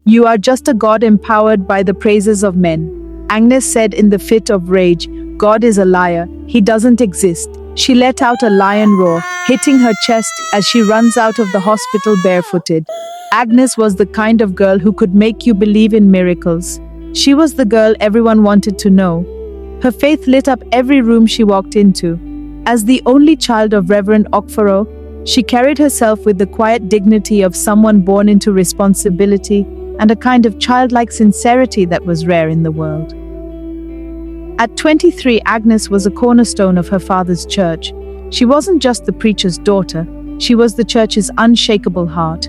"You are just a god empowered by the praises of men." Agnes said in the fit of rage, "God is a liar. He doesn't exist." She let out a lion roar, hitting her chest as she runs out of the hospital barefooted. Agnes was the kind of girl who could make you believe in miracles. She was the girl everyone wanted to know. Her faith lit up every room she walked into. As the only child of Reverend Okphoro, she carried herself with the quiet dignity of someone born into responsibility and a kind of childlike sincerity that was rare in the world. At 23, Agnes was a cornerstone of her father's church. She wasn't just the preacher's daughter, she was the church's unshakable heart.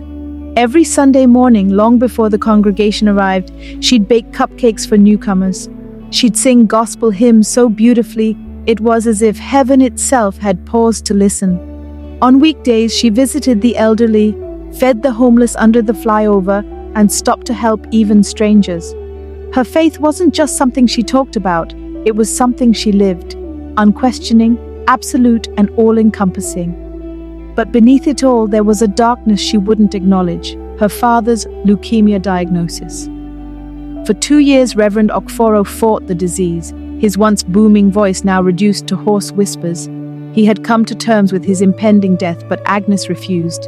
Every Sunday morning, long before the congregation arrived, she'd bake cupcakes for newcomers. She'd sing gospel hymns so beautifully, it was as if heaven itself had paused to listen. On weekdays, she visited the elderly, fed the homeless under the flyover, and stopped to help even strangers. Her faith wasn't just something she talked about, it was something she lived, unquestioning, absolute, and all-encompassing. But beneath it all, there was a darkness she wouldn't acknowledge, her father's leukemia diagnosis. For 2 years, Reverend Okphoro fought the disease, his once booming voice now reduced to hoarse whispers. He had come to terms with his impending death, but Agnes refused.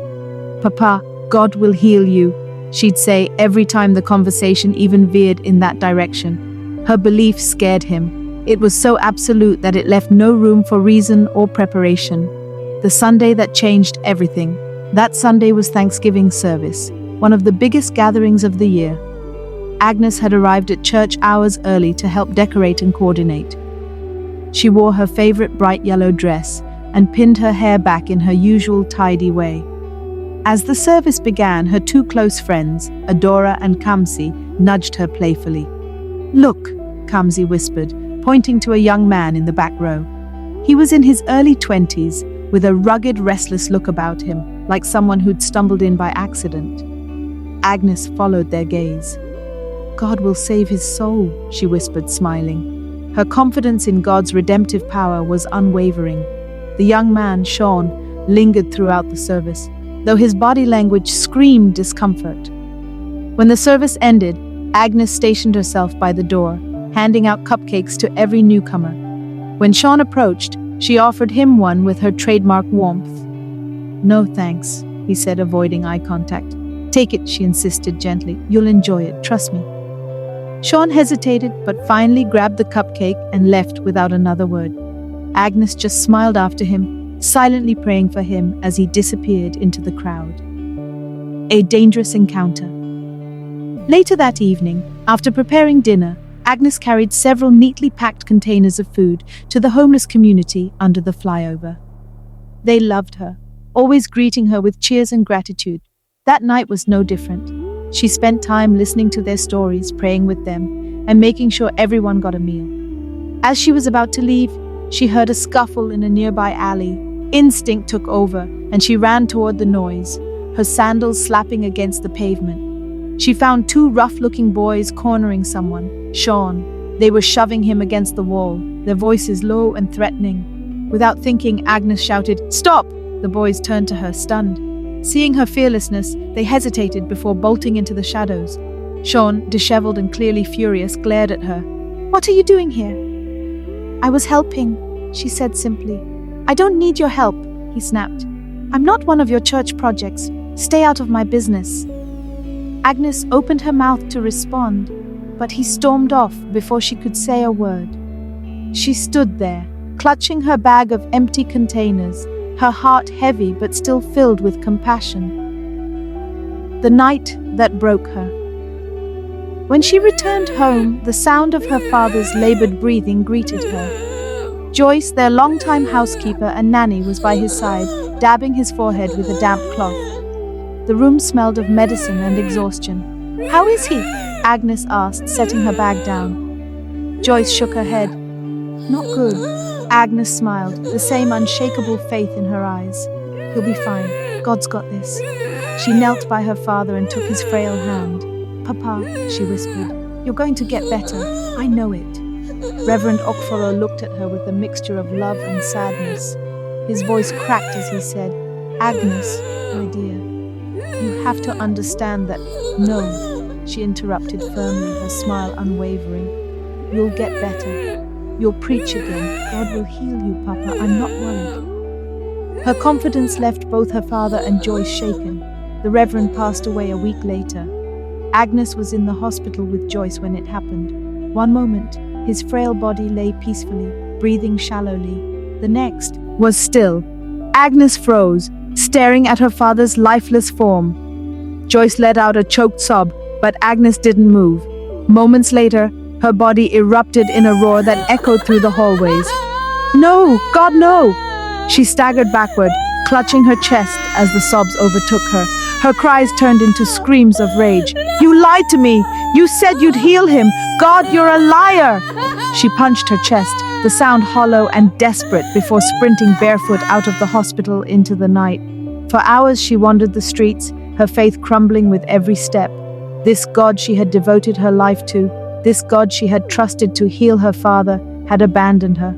"Papa, God will heal you," she'd say every time the conversation even veered in that direction. Her belief scared him. It was so absolute that it left no room for reason or preparation. The Sunday that changed everything. That Sunday was Thanksgiving service, one of the biggest gatherings of the year. Agnes had arrived at church hours early to help decorate and coordinate. She wore her favorite bright yellow dress and pinned her hair back in her usual tidy way. As the service began, her two close friends, Adora and Kamsi, nudged her playfully. "Look," Kamsi whispered, pointing to a young man in the back row. He was in his early 20s, with a rugged, restless look about him, like someone who'd stumbled in by accident. Agnes followed their gaze. "God will save his soul," she whispered, smiling. Her confidence in God's redemptive power was unwavering. The young man, Sean, lingered throughout the service, though his body language screamed discomfort. When the service ended, Agnes stationed herself by the door, handing out cupcakes to every newcomer. When Sean approached, she offered him one with her trademark warmth. "No thanks," he said, avoiding eye contact. "Take it," she insisted gently. "You'll enjoy it, trust me." Sean hesitated, but finally grabbed the cupcake and left without another word. Agnes just smiled after him, silently praying for him as he disappeared into the crowd. A dangerous encounter. Later that evening, after preparing dinner, Agnes carried several neatly packed containers of food to the homeless community under the flyover. They loved her, always greeting her with cheers and gratitude. That night was no different. She spent time listening to their stories, praying with them, and making sure everyone got a meal. As she was about to leave, she heard a scuffle in a nearby alley. Instinct took over, and she ran toward the noise, her sandals slapping against the pavement. She found two rough-looking boys cornering someone, Sean. They were shoving him against the wall, their voices low and threatening. Without thinking, Agnes shouted, "Stop!" The boys turned to her, stunned. Seeing her fearlessness, they hesitated before bolting into the shadows. Sean, disheveled and clearly furious, glared at her. "What are you doing here?" "I was helping," she said simply. "I don't need your help," he snapped. "I'm not one of your church projects. Stay out of my business." Agnes opened her mouth to respond, but he stormed off before she could say a word. She stood there, clutching her bag of empty containers, her heart heavy but still filled with compassion. The night that broke her. When she returned home, the sound of her father's labored breathing greeted her. Joyce, their longtime housekeeper and nanny, was by his side, dabbing his forehead with a damp cloth. The room smelled of medicine and exhaustion. "How is he?" Agnes asked, setting her bag down. Joyce shook her head. "Not good." Agnes smiled, the same unshakable faith in her eyes. "He'll be fine. God's got this." She knelt by her father and took his frail hand. "Papa," she whispered, "you're going to get better. I know it." Reverend Okphoro looked at her with a mixture of love and sadness. His voice cracked as he said, "Agnes, my dear, you have to understand that, no, she interrupted firmly, her smile unwavering. You'll get better. You'll preach again. God will heal you, Papa. I'm not worried. Her confidence left both her father and Joyce shaken. The Reverend passed away a week later. Agnes was in the hospital with Joyce when it happened. One moment, his frail body lay peacefully, breathing shallowly. The next was still. Agnes froze, staring at her father's lifeless form. Joyce let out a choked sob, but Agnes didn't move. Moments later, her body erupted in a roar that echoed through the hallways. No! God, no! She staggered backward, clutching her chest as the sobs overtook her. Her cries turned into screams of rage. You lied to me! You said you'd heal him! God, you're a liar! She punched her chest, the sound hollow and desperate, before sprinting barefoot out of the hospital into the night. For hours she wandered the streets, her faith crumbling with every step. This God she had devoted her life to, this God she had trusted to heal her father, had abandoned her.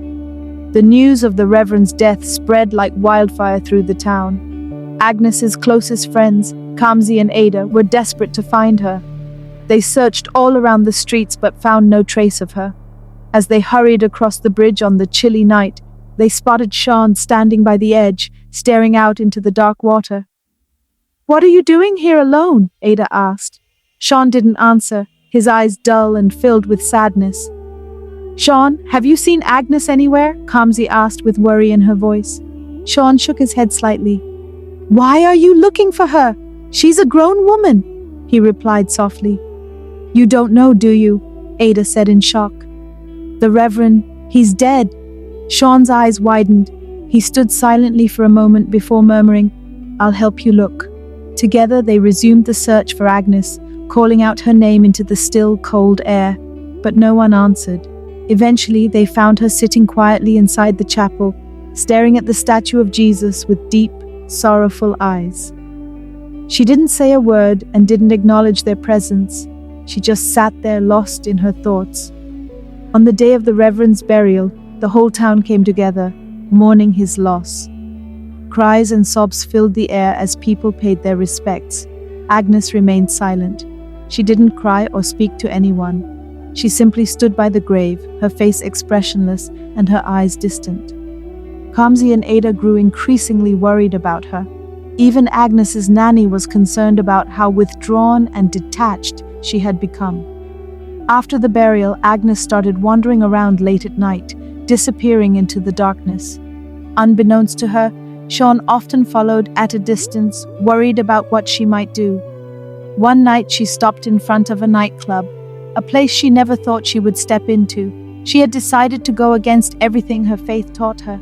The news of the Reverend's death spread like wildfire through the town. Agnes's closest friends, Kamsi and Ada, were desperate to find her. They searched all around the streets but found no trace of her. As they hurried across the bridge on the chilly night, they spotted Sean standing by the edge, staring out into the dark water. What are you doing here alone? Ada asked. Sean didn't answer, his eyes dull and filled with sadness. Sean, have you seen Agnes anywhere? Kamsi asked with worry in her voice. Sean shook his head slightly. Why are you looking for her? She's a grown woman, he replied softly. You don't know, do you? Ada said in shock. The Reverend, he's dead. Sean's eyes widened. He stood silently for a moment before murmuring, I'll help you look. Together they resumed the search for Agnes, calling out her name into the still, cold air. But no one answered. Eventually they found her sitting quietly inside the chapel, staring at the statue of Jesus with deep, sorrowful eyes. She didn't say a word and didn't acknowledge their presence. She just sat there lost in her thoughts. On the day of the Reverend's burial, the whole town came together, mourning his loss. Cries and sobs filled the air as people paid their respects. Agnes remained silent. She didn't cry or speak to anyone. She simply stood by the grave, her face expressionless and her eyes distant. Kamsi and Ada grew increasingly worried about her. Even Agnes's nanny was concerned about how withdrawn and detached she had become. After the burial, Agnes started wandering around late at night, disappearing into the darkness. Unbeknownst to her, Sean often followed at a distance, worried about what she might do. One night she stopped in front of a nightclub, a place she never thought she would step into. She had decided to go against everything her faith taught her.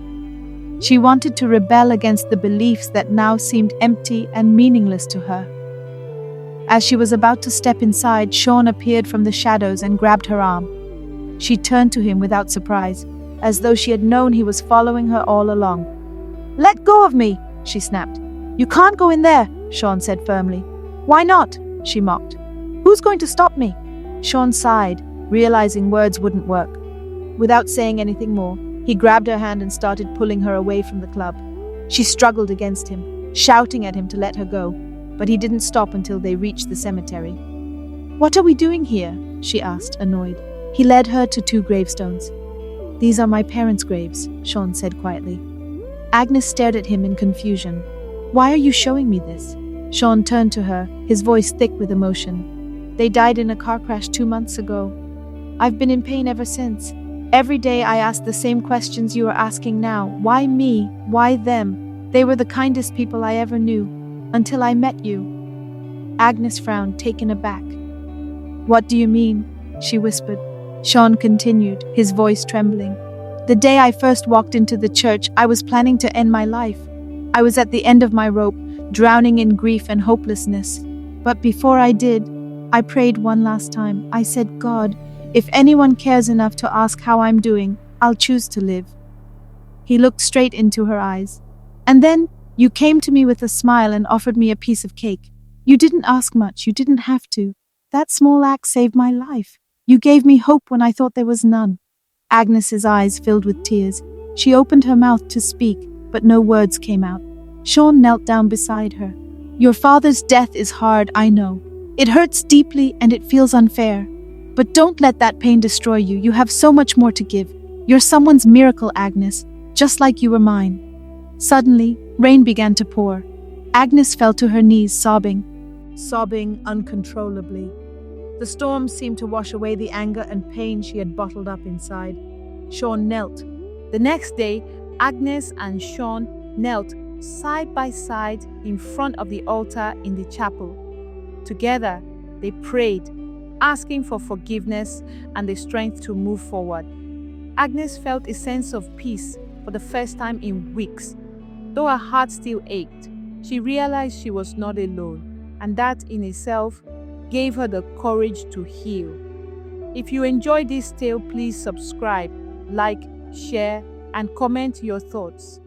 She wanted to rebel against the beliefs that now seemed empty and meaningless to her. As she was about to step inside, Sean appeared from the shadows and grabbed her arm. She turned to him without surprise, as though she had known he was following her all along. Let go of me, she snapped. You can't go in there, Sean said firmly. Why not? She mocked. Who's going to stop me? Sean sighed, realizing words wouldn't work. Without saying anything more, he grabbed her hand and started pulling her away from the club. She struggled against him, shouting at him to let her go, but he didn't stop until they reached the cemetery. What are we doing here? She asked, annoyed. He led her to 2 gravestones. These are my parents' graves, Sean said quietly. Agnes stared at him in confusion. Why are you showing me this? Sean turned to her, his voice thick with emotion. They died in a car crash 2 months ago. I've been in pain ever since. Every day I ask the same questions you are asking now. Why me? Why them? They were the kindest people I ever knew, until I met you. Agnes frowned, taken aback. What do you mean? She whispered. Sean continued, his voice trembling. The day I first walked into the church, I was planning to end my life. I was at the end of my rope, drowning in grief and hopelessness. But before I did, I prayed one last time. I said, God, if anyone cares enough to ask how I'm doing, I'll choose to live. He looked straight into her eyes. And then you came to me with a smile and offered me a piece of cake. You didn't ask much. You didn't have to. That small act saved my life. You gave me hope when I thought there was none. Agnes's eyes filled with tears. She opened her mouth to speak, but no words came out. Sean knelt down beside her. Your father's death is hard, I know. It hurts deeply and it feels unfair. But don't let that pain destroy you. You have so much more to give. You're someone's miracle, Agnes, just like you were mine. Suddenly, rain began to pour. Agnes fell to her knees, sobbing uncontrollably. The storm seemed to wash away the anger and pain she had bottled up inside. Sean knelt. The next day, Agnes and Sean knelt side by side in front of the altar in the chapel. Together, they prayed, asking for forgiveness and the strength to move forward. Agnes felt a sense of peace for the first time in weeks. Though her heart still ached, she realized she was not alone, and that in itself gave her the courage to heal. If you enjoyed this tale, please subscribe, like, share, and comment your thoughts.